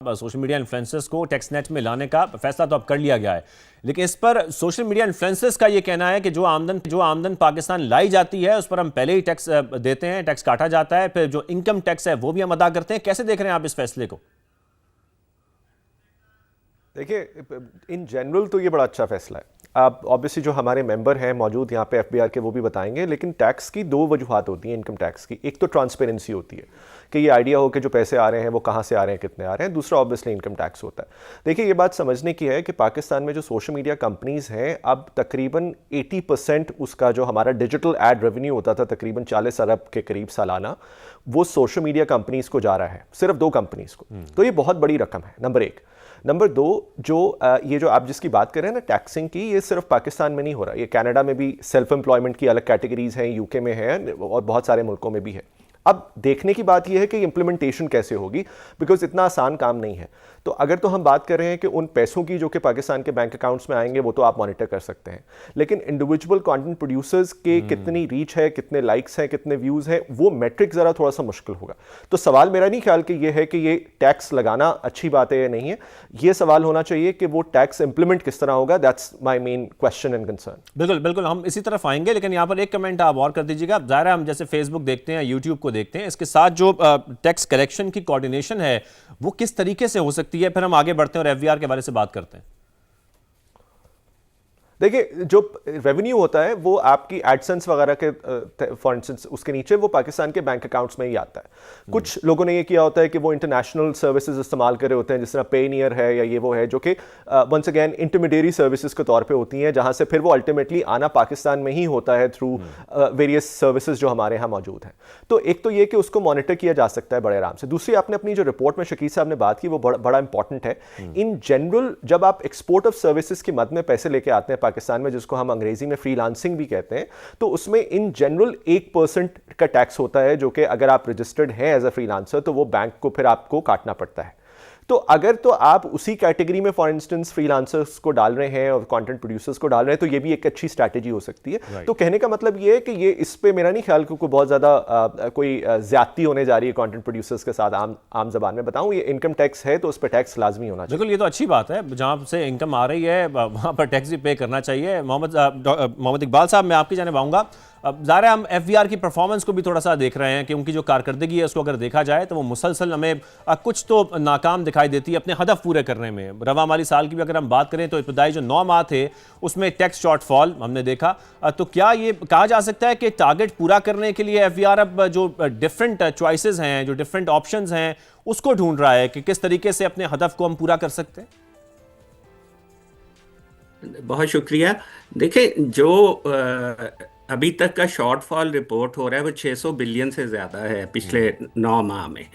Social media influencers को tax net में लाने का फैसला तो अब कर लिया गया है, लेकिन इस पर सोशल मीडिया इन्फ्लुएंसर्स का ये कहना है कि जो आमदन पाकिस्तान लाई जाती है उस पर हम पहले ही टैक्स देते हैं, टैक्स काटा जाता है, फिर जो इनकम टैक्स है वो भी हम अदा करते हैं। कैसे देख रहे हैं आप इस फैसले को? देखिए, इन जनरल तो ये बड़ा अच्छा फैसला है। आप ऑब्वियसली जो हमारे मेंबर हैं मौजूद यहाँ पे एफबीआर के, वो भी बताएंगे, लेकिन टैक्स की दो वजूहात होती हैं इनकम टैक्स की। एक तो ट्रांसपेरेंसी होती है कि ये आइडिया हो कि जो पैसे आ रहे हैं वो कहाँ से आ रहे हैं, कितने आ रहे हैं। दूसरा ऑब्वियसली इनकम टैक्स होता है। देखिए, ये बात समझने की है कि पाकिस्तान में जो सोशल मीडिया कंपनीज हैं, अब तकरीबन 80% उसका जो हमारा डिजिटल एड रेवेन्यू होता था तकरीबन 40 अरब के करीब सालाना, वो सोशल मीडिया कंपनीज को जा रहा है, सिर्फ 2 कंपनीज को। तो ये बहुत बड़ी रकम है, नंबर 1। नंबर 2, ये जो आप जिसकी बात कर रहे हैं ना टैक्सिंग की, ये सिर्फ पाकिस्तान में नहीं हो रहा, ये कनाडा में भी सेल्फ एम्प्लॉयमेंट की अलग कैटेगरीज हैं, यूके में है और बहुत सारे मुल्कों में भी है। अब देखने की बात यह है कि इंप्लीमेंटेशन कैसे होगी, बिकॉज इतना आसान काम नहीं है। तो अगर तो हम बात कर रहे हैं कि उन पैसों की जो कि पाकिस्तान के बैंक अकाउंट्स में आएंगे, वो तो आप मॉनिटर कर सकते हैं, लेकिन इंडिविजुअल कंटेंट प्रोड्यूसर्स के कितनी रीच है, कितने लाइक्स हैं, कितने व्यूज़ हैं, वो मेट्रिक ज़रा थोड़ा सा मुश्किल होगा। तो सवाल मेरा नहीं ख्याल कि ये है कि ये टैक्स लगाना अच्छी बात है या नहीं है, ये सवाल होना चाहिए कि वो टैक्स इंप्लीमेंट किस तरह होगा। That's my main question and concern. बिल्कुल बिल्कुल, हम इसी तरफ आएंगे, लेकिन यहाँ पर एक कमेंट आप और कर दीजिएगा। ज़ाहिर है हम जैसे फेसबुक देखते हैं, यूट्यूब को देखते हैं, इसके साथ जो टैक्स कलेक्शन की कोऑर्डिनेशन है वो किस तरीके से हो सकती है, फिर हम आगे बढ़ते हैं और एफबीआर के बारे से बात करते हैं। देखिए, जो रेवेन्यू होता है वो आपकी एडसेंस वगैरह के फॉर इंस्टेंस उसके नीचे वो पाकिस्तान के बैंक अकाउंट्स में ही आता है। कुछ लोगों ने ये किया होता है कि वो इंटरनेशनल सर्विसेज इस्तेमाल कर रहे होते हैं, जिस तरह पेनियर है या ये वो है, जो कि वंस अगेन इंटरमीडिएरी सर्विसेज के तौर पे होती हैं, जहां से फिर वो अल्टीमेटली आना पाकिस्तान में ही होता है थ्रू वेरियस सर्विसेज जो हमारे यहाँ मौजूद हैं। तो एक तो ये कि उसको मॉनिटर किया जा सकता है बड़े आराम से। दूसरी, आपने अपनी जो रिपोर्ट में शकील साहब ने बात की वो बड़ा इंपॉर्टेंट है। इन जनरल जब आप एक्सपोर्ट ऑफ सर्विसेज की मद में पैसे लेके आते हैं पाकिस्तान में, जिसको हम अंग्रेजी में फ्रीलांसिंग भी कहते हैं, तो उसमें इन जनरल 1% का टैक्स होता है, जो कि अगर आप रजिस्टर्ड हैं एज अ फ्रीलांसर तो वो बैंक को फिर आपको काटना पड़ता है। तो अगर तो आप उसी कैटेगरी में फॉर इंस्टेंस फ्रीलांसर्स को डाल रहे हैं और कंटेंट प्रोड्यूसर्स को डाल रहे हैं, तो ये भी एक अच्छी स्ट्रैटेजी हो सकती है। तो कहने का मतलब ये है कि ये इस पे मेरा नहीं ख्याल कि कोई बहुत ज़्यादा कोई ज्यादती होने जा रही है कंटेंट प्रोड्यूसर्स के साथ। आम जबान में बताऊं, ये इनकम टैक्स है तो उस पर टैक्स लाजमी होना चाहिए। बिल्कुल, ये तो अच्छी बात है, जहां से इनकम आ रही है वहां पर टैक्स भी पे करना चाहिए। मोहम्मद इकबाल साहब, मैं आपकी जानिब आऊंगा। ज़ाहिर है हम एफबीआर की परफॉर्मेंस को भी थोड़ा सा देख रहे हैं कि उनकी जो कारकर्दगी है उसको अगर देखा जाए तो वो मुसलसल हमें कुछ तो नाकाम दिखाई देती है अपने हदफ पूरे करने में। रवा माली साल की भी अगर हम बात करें तो इब्तदाई जो 9 माह थे उसमें टैक्स शॉर्टफॉल हमने देखा। तो क्या ये कहा जा सकता है कि टारगेट पूरा करने के लिए एफबीआर अब जो डिफरेंट चॉइसेस हैं, जो डिफरेंट ऑप्शंस हैं, उसको ढूंढ रहा है कि किस तरीके से अपने हदफ को हम पूरा कर सकते हैं? बहुत शुक्रिया। देखिए, जो अभी तक का शॉर्टफॉल रिपोर्ट हो रहा है वो 600 बिलियन से ज़्यादा है पिछले 9 माह में।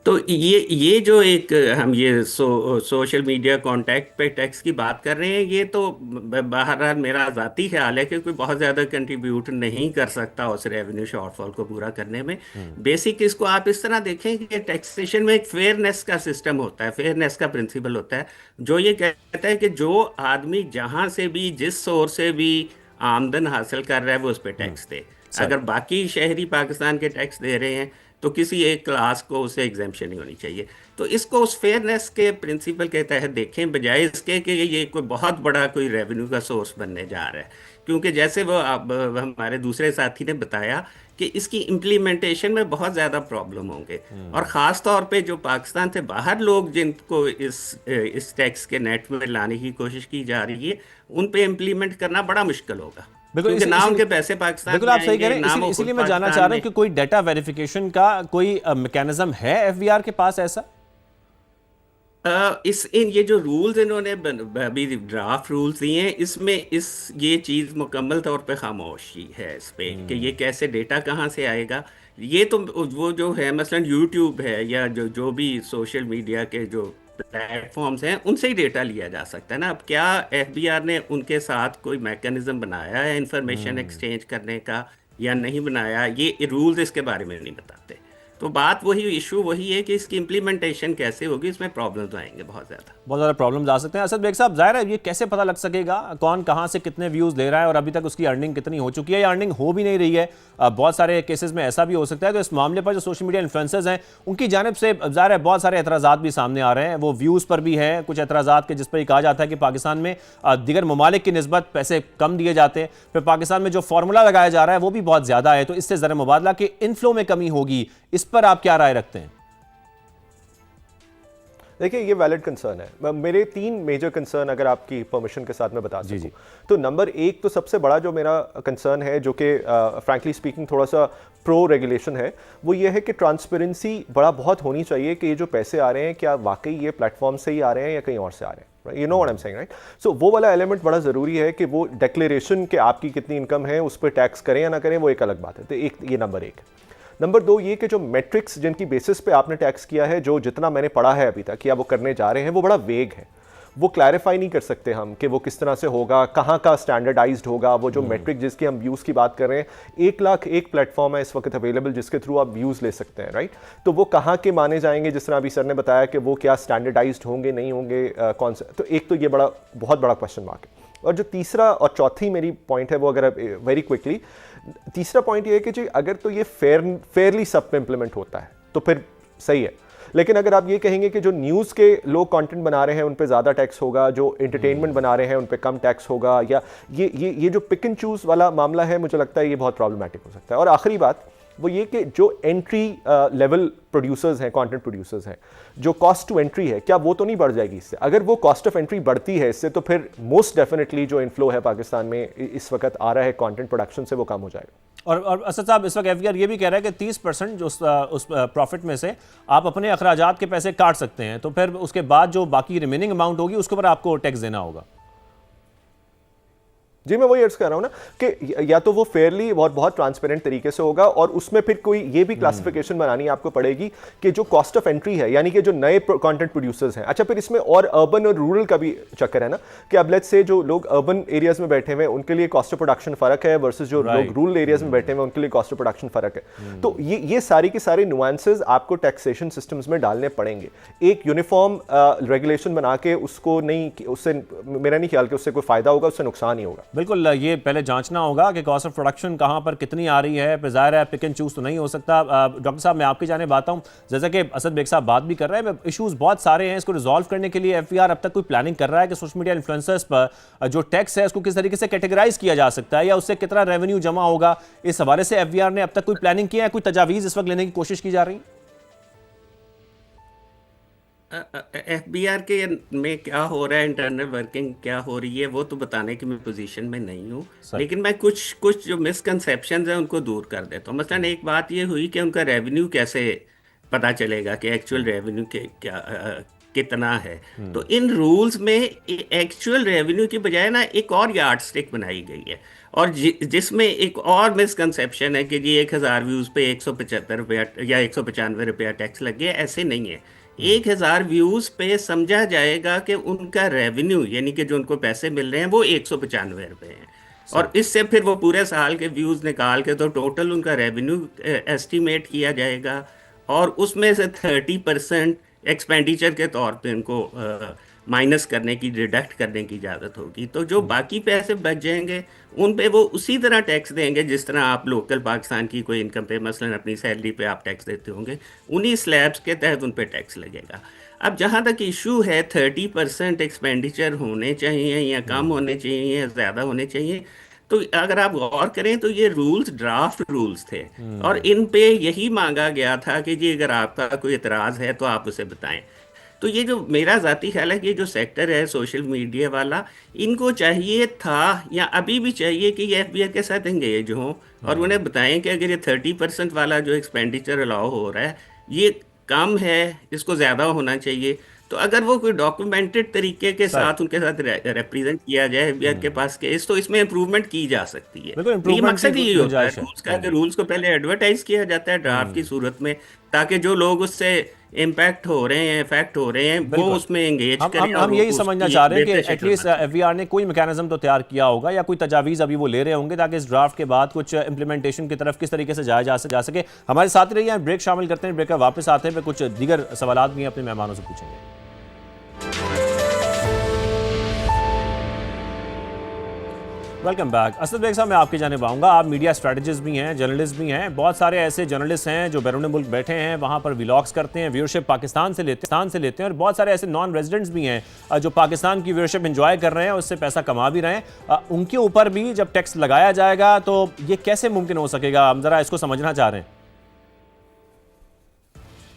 तो ये जो एक हम ये सोशल मीडिया कॉन्टैक्ट पे टैक्स की बात कर रहे हैं, ये तो बहरहाल मेरा ज़ाती ख्याल है कि कोई बहुत ज़्यादा कंट्रीब्यूट नहीं कर सकता उस रेवेन्यू शॉर्टफॉल को पूरा करने में। बेसिक इसको आप इस तरह देखें कि टैक्सेशन में एक फेयरनेस का सिस्टम होता है, फेयरनेस का प्रिंसिपल होता है, जो ये कहता है कि जो आदमी जहाँ से भी जिस सोर्स से भी आमदन हासिल कर रहा है वो उस पर टैक्स दे। अगर बाकी शहरी पाकिस्तान के टैक्स दे रहे हैं तो किसी एक क्लास को उसे एग्जेम्पशन नहीं होनी चाहिए। तो इसको उस फेयरनेस के प्रिंसिपल के तहत देखें, बजाय इसके कि ये कोई बहुत बड़ा कोई रेवेन्यू का सोर्स बनने जा रहा है। क्योंकि जैसे वो अब हमारे दूसरे साथी ने बताया कि इसकी इम्प्लीमेंटेशन में बहुत ज़्यादा प्रॉब्लम होंगे, और ख़ास तौर पे जो पाकिस्तान से बाहर लोग जिनको इस टैक्स के नेट में लाने की कोशिश की जा रही है, उन पे इम्प्लीमेंट करना बड़ा मुश्किल होगा। बिल्कुल, ना उनके पैसे पाकिस्तान बिल्कुल आप सही कह रहे हैं। इसीलिए मैं जानना चाह रहा हूं कि कोई डेटा वेरिफिकेशन का कोई मैकेनिज्म है एफबीआर के पास ऐसा? ये जो रूल्स इन्होंने अभी ड्राफ्ट रूल्स दिए हैं, इसमें ये चीज़ मुकम्मल तौर पे खामोशी है इस पे कि ये कैसे डेटा कहाँ से आएगा। ये तो वो जो है मसलन यूट्यूब है या जो भी सोशल मीडिया के जो प्लेटफॉर्म्स हैं उनसे ही डेटा लिया जा सकता है ना। अब क्या एफबीआर ने उनके साथ कोई मैकेनिज्म बनाया है इंफॉर्मेशन एक्सचेंज करने का या नहीं बनाया, ये रूल्स इसके बारे में नहीं बताते। तो बात वही, इशू वही है कि इसकी इम्प्लीमेंटेशन कैसे होगी, इसमें प्रॉब्लम्स आएंगे बहुत ज़्यादा प्रॉब्लम्स आ सकते हैं। असद बेग साहब, जाहिर है ये कैसे पता लग सकेगा कौन कहाँ से कितने व्यूज़ ले रहा है और अभी तक उसकी अर्निंग कितनी हो चुकी है या अर्निंग हो भी नहीं रही है? बहुत सारे केसेस में ऐसा भी हो सकता है। तो इस मामले पर जो सोशल मीडिया इन्फ्लुएंसर्स हैं उनकी जानिब से जाहिर है बहुत सारे एतराज़ात भी सामने आ रहे हैं। वो व्यूज़ पर भी है, कुछ एतराज़ात के जिस पर कहा जाता है कि पाकिस्तान में दीगर ममालिक की निस्बत पैसे कम दिए जाते हैं, फिर पाकिस्तान में जो फार्मूला लगाया जा रहा है वो भी बहुत ज़्यादा है, तो इससे ज़र मुबादला के इनफ्लो में कमी होगी। इस पर आप क्या राय रखते हैं? देखिए, ये वैलिड कंसर्न है। मेरे 3 मेजर कंसर्न अगर आपकी परमिशन के साथ मैं बता सकूं, तो नंबर 1 तो सबसे बड़ा जो मेरा कंसर्न है, जो कि फ्रैंकली स्पीकिंग थोड़ा सा प्रो रेगुलेशन है, वो ये है कि ट्रांसपेरेंसी बहुत होनी चाहिए कि ये जो पैसे आ रहे हैं क्या वाकई ये प्लेटफॉर्म से ही आ रहे हैं या कहीं और से आ रहे हैं। You know what I am saying, right? So वो वाला एलिमेंट बड़ा ज़रूरी है कि वो डिक्लेरेशन कि आपकी कितनी इनकम है उस पर टैक्स करें या ना करें, वो एक अलग बात है। तो ये नंबर 1 है। नंबर 2 ये कि जो मेट्रिक्स जिनकी बेसिस पे आपने टैक्स किया है, जो जितना मैंने पढ़ा है अभी तक या वो करने जा रहे हैं, वो बड़ा वेग है। वो क्लैरिफाई नहीं कर सकते हम कि वो किस तरह से होगा, कहाँ का स्टैंडर्डाइज्ड होगा। वो जो मेट्रिक जिसकी हम व्यूज़ की बात कर रहे हैं, 1 लाख एक प्लेटफॉर्म है इस वक्त अवेलेबल जिसके थ्रू आप व्यूज़ ले सकते हैं, राइट? तो वो कहाँ के माने जाएंगे, जिस तरह अभी सर ने बताया कि वो क्या स्टैंडर्डाइज्ड होंगे नहीं होंगे, कौन सा। तो एक तो ये बहुत बड़ा क्वेश्चन मार्क है। और जो तीसरा और चौथी मेरी पॉइंट है वो, अगर वेरी क्विकली, तीसरा पॉइंट ये है कि जी अगर तो ये फेयरली सब पे इंप्लीमेंट होता है तो फिर सही है, लेकिन अगर आप ये कहेंगे कि जो न्यूज़ के लोग कंटेंट बना रहे हैं उन पे ज़्यादा टैक्स होगा, जो एंटरटेनमेंट बना रहे हैं उन पे कम टैक्स होगा, या ये जो पिक एंड चूज़ वाला मामला है, मुझे लगता है ये बहुत प्रॉब्लमैटिक हो सकता है। और आखिरी बात वो ये कि जो एंट्री लेवल प्रोड्यूसर्स हैं, कंटेंट प्रोड्यूसर्स हैं, जो कॉस्ट टू एंट्री है, क्या वो तो नहीं बढ़ जाएगी इससे? अगर वो कॉस्ट ऑफ एंट्री बढ़ती है इससे, तो फिर मोस्ट डेफिनेटली जो इनफ्लो है पाकिस्तान में इस वक्त आ रहा है कंटेंट प्रोडक्शन से, वो कम हो जाएगा। और असद साहब, इस वक्त एफबीआर ये भी कह रहा है कि 30% जो उस प्रॉफिट में से आप अपने अखराजात के पैसे काट सकते हैं, तो फिर उसके बाद जो बाकी रिमेनिंग अमाउंट होगी उसके ऊपर आपको टैक्स देना होगा। जी, मैं वही अर्ज कर रहा हूँ ना कि या तो वो फेयरली और बहुत ट्रांसपेरेंट तरीके से होगा, और उसमें फिर कोई ये भी क्लासिफिकेशन बनानी आपको पड़ेगी कि जो कॉस्ट ऑफ एंट्री है, यानी कि जो नए कंटेंट प्रोड्यूसर्स हैं। अच्छा, फिर इसमें और अर्बन और रूरल का भी चक्कर है ना, कि अब लेट्स से जो लोग अर्बन एरियाज में बैठे हुए हैं उनके लिए कॉस्ट ऑफ प्रोडक्शन फर्क है, वर्सेस जो लोग रूरल एरियाज में बैठे हुए हैं उनके लिए कॉस्ट ऑफ प्रोडक्शन फर्क है। तो ये सारी के सारे नुआंसेस आपको टैक्सेशन सिस्टम्स में डालने पड़ेंगे। एक यूनिफॉर्म रेगुलेशन बना के उसको नहीं, उससे मेरा नहीं ख्याल कि उससे कोई फायदा होगा, उससे नुकसान ही होगा। बिल्कुल, ये पहले जांचना होगा कि कॉस्ट ऑफ प्रोडक्शन कहाँ पर कितनी आ रही है। ज़ाहिर है पिक एंड चूज तो नहीं हो सकता। डॉक्टर साहब, मैं आपकी जानिब आता हूँ, जैसा कि असद बेग साहब बात भी कर रहे हैं, इश्यूज बहुत सारे हैं। इसको रिजॉल्व करने के लिए एफबीआर अब तक कोई प्लानिंग कर रहा है कि सोशल मीडिया इन्फ्लुएंसर्स पर जो टैक्स है उसको किस तरीके से कैटेगराइज किया जा सकता है या उससे कितना रेवेन्यू जमा होगा? इस हवाले से एफबीआर ने अब तक कोई प्लानिंग किया है, कोई तजावीज़ इस वक्त लेने की कोशिश की जा रही है? एफबीआर के में क्या हो रहा है, इंटरनल वर्किंग क्या हो रही है, वो तो बताने की मैं पोजीशन में नहीं हूँ, लेकिन मैं कुछ जो मिसकंसेप्शंस हैं उनको दूर कर देता हूँ। मसलन एक बात ये हुई कि उनका रेवेन्यू कैसे पता चलेगा कि एक्चुअल रेवेन्यू के क्या कितना है। तो इन रूल्स में एक्चुअल रेवेन्यू की बजाय ना एक और यार्ड स्टिक बनाई गई है, और जिसमें एक और मिसकंसेप्शन है कि जी 1000 व्यूज पे 175 रुपया या 195 रुपया टैक्स लग गया। ऐसे नहीं है। 1000 व्यूज पे समझा जाएगा कि उनका रेवेन्यू, यानी कि जो उनको पैसे मिल रहे हैं, वो 195 रुपए हैं, और इससे फिर वो पूरे साल के व्यूज निकाल के तो टोटल उनका रेवेन्यू एस्टिमेट किया जाएगा, और उसमें से 30% एक्सपेंडिचर के तौर पे उनको माइनस करने की, डिडक्ट करने की इजाज़त होगी। तो जो बाकी पैसे बच जाएंगे उन पे वो उसी तरह टैक्स देंगे जिस तरह आप लोकल पाकिस्तान की कोई इनकम पे, मसलन अपनी सैलरी पे आप टैक्स देते होंगे, उन्हीं स्लैब्स के तहत उन पे टैक्स लगेगा। अब जहाँ तक इशू है 30% एक्सपेंडिचर होने चाहिए या कम होने चाहिए या ज़्यादा होने चाहिए, तो अगर आप गौर करें तो ये रूल्स ड्राफ्ट रूल्स थे, और इन पे यही मांगा गया था कि जी अगर आपका कोई एतराज़ है तो आप उसे बताएं। तो ये जो मेरा ज़ाती ख्याल है कि ये जो सेक्टर है सोशल मीडिया वाला, इनको चाहिए था या अभी भी चाहिए कि ये एफबीआर के साथ एंगेज हों और उन्हें बताएं कि अगर ये 30% वाला जो एक्सपेंडिचर अलाउ हो रहा है ये कम है, इसको ज़्यादा होना चाहिए। तो अगर वो कोई डॉक्यूमेंटेड तरीके के साथ उनके साथ रिप्रेजेंट किया जाए एफबीआर के पास केस, तो इसमें इम्प्रूवमेंट की जा सकती है। ये मकसद ही होता है रूल्स का, कि रूल्स को पहले एडवर्टाइज किया जाता है ड्राफ्ट की सूरत में, ताकि जो लोग उससे इम्पैक्ट हो रहे हैं, इफेक्ट हो रहे हैं, वो बिल्कुल। उसमें एंगेज करें हम और यही उस समझना चाह रहे हैं बेहतर कि से एटलीस्ट करना एफवीआर ने कोई मैकेनिज्म तो तैयार किया होगा या कोई तजावीज़ अभी वो ले रहे होंगे ताकि इस ड्राफ्ट के बाद कुछ इंप्लीमेंटेशन की तरफ किस तरीके से जाया जा सके। हमारे साथ ही रहिए, ब्रेक शामिल करते हैं, ब्रेक का वापस आते हैं, कुछ दीगर सवालात भी अपने मेहमानों से पूछेंगे। Welcome back. असद बेग साहब, मैं आपकी जानिब आऊँगा। आप मीडिया स्ट्रेटजिस्ट भी हैं, जर्नलिस्ट भी हैं। बहुत सारे ऐसे जर्नलिस्ट हैं जो बैरून मुल्क बैठे हैं, वहाँ पर व्लॉग्स करते हैं, व्यूअरशिप पाकिस्तान से लेते हैं, और बहुत सारे ऐसे नॉन रेजिडेंट्स भी हैं जो पाकिस्तान की व्यूअरशिप एंजॉय कर रहे हैं, उससे पैसा कमा भी रहे हैं। उनके ऊपर भी जब टैक्स लगाया जाएगा तो ये कैसे मुमकिन हो सकेगा? हम ज़रा इसको समझना चाह रहे हैं।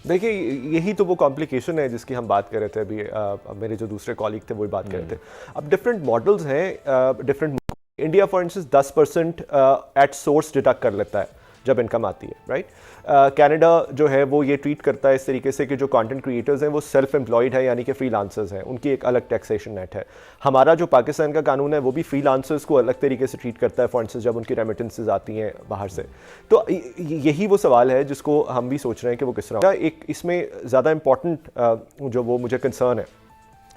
देखिए, यही तो वो कॉम्प्लिकेशन है जिसकी हम बात कर रहे थे अभी। मेरे जो दूसरे कॉलीग थे वही बात कर रहे थे। अब डिफरेंट मॉडल्स हैं, different. India for instance 10% at source deduct कर लेता है जब इनकम आती है, राइट। कनाडा जो है वो ये ट्रीट करता है इस तरीके से कि जो कंटेंट क्रिएटर्स हैं वो सेल्फ एम्प्लॉयड है, यानी कि फ्रीलांसर्स हैं, उनकी एक अलग टैक्सेशन नेट है। हमारा जो पाकिस्तान का कानून है वो भी फ्रीलांसर्स को अलग तरीके से ट्रीट करता है, फॉर इंस्टेंस जब उनकी रेमिटेंसेज आती हैं बाहर से। तो यही वो सवाल है जिसको हम भी सोच रहे हैं कि वो किस तरह। एक इसमें ज़्यादा इंपॉर्टेंट जो वो मुझे कंसर्न है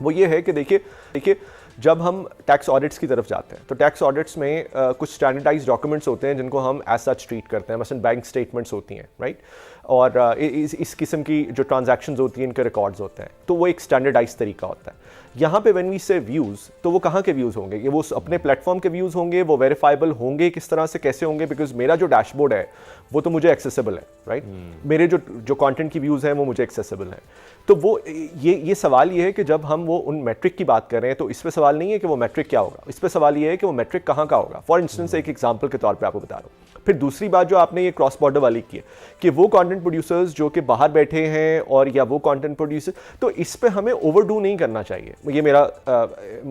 वो ये है कि देखिए जब हम टैक्स ऑडिट्स की तरफ जाते हैं तो टैक्स ऑडिट्स में कुछ स्टैंडर्डाइज डॉक्यूमेंट्स होते हैं जिनको हम एज सच ट्रीट करते हैं, मसलन बैंक स्टेटमेंट्स होती हैं, राइट। और इस किस्म की जो ट्रांजैक्शंस होती हैं इनके रिकॉर्ड्स होते हैं, तो वो एक स्टैंडर्डाइज तरीका होता है। यहाँ पे व्हेन वी से व्यूज़, तो वो कहाँ के व्यूज़ होंगे? ये वो अपने प्लेटफॉर्म के व्यूज़ होंगे, वो वेरीफाइबल होंगे, किस तरह से, कैसे होंगे? बिकॉज मेरा जो डैशबोर्ड है वो तो मुझे एक्सेसिबल है, राइट। मेरे जो कंटेंट की व्यूज़ हैं वो मुझे एक्सेसिबल हैं। तो वो ये सवाल ये है कि जब हम वो उन मैट्रिक की बात कर रहे हैं तो इस पे सवाल नहीं है कि वो मैट्रिक क्या होगा, इस पे सवाल ये है कि वो मैट्रिक कहाँ का होगा। फॉर इंस्टेंस एक एग्जांपल के तौर पे आपको बता रहा हूँ। फिर दूसरी बात जो आपने ये क्रॉस बॉर्डर वाली की है कि वो कंटेंट प्रोड्यूसर्स जो कि बाहर बैठे हैं और या वो कंटेंट प्रोड्यूसर, तो इस पे हमें ओवरडू नहीं करना चाहिए, ये मेरा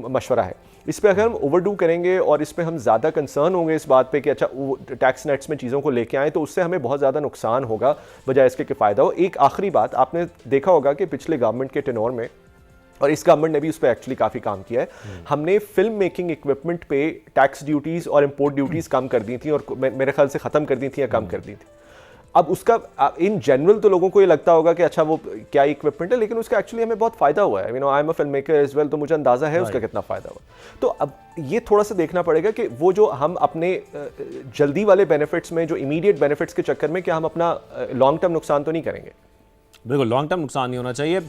मशवरा है। इस पे अगर हम ओवरडू करेंगे और इस पे हम ज़्यादा कंसर्न होंगे इस बात पे कि अच्छा वो टैक्स नेट्स में चीज़ों को लेके आए, तो उससे हमें बहुत ज़्यादा नुकसान होगा बजाय इसके कि फ़ायदा हो। एक आखिरी बात, आपने देखा होगा कि पिछले गवर्नमेंट के टेनोर में, और इस गवर्नमेंट ने भी उस पर एक्चुअली काफ़ी काम किया है, हमने फिल्म मेकिंग इक्विपमेंट पे टैक्स ड्यूटीज़ और इंपोर्ट ड्यूटीज़ कम कर दी थी, और मेरे ख्याल से ख़त्म कर दी थी या कम कर दी थी। अब उसका इन जनरल तो लोगों को ये लगता होगा कि अच्छा वो क्या इक्विपमेंट है, लेकिन उसका एक्चुअली हमें बहुत फ़ायदा हुआ है। I am a film maker as well, तो मुझे अंदाज़ा है उसका कितना फ़ायदा हुआ। तो अब ये थोड़ा सा देखना पड़ेगा कि वो जो हम अपने जल्दी वाले बेनिफिट्स में, जो इमीडिएट बेनिफिट्स के चक्कर में, क्या हम अपना लॉन्ग टर्म नुकसान तो नहीं करेंगे। बिल्कुल, लॉन्ग टर्म नुकसान नहीं होना चाहिए।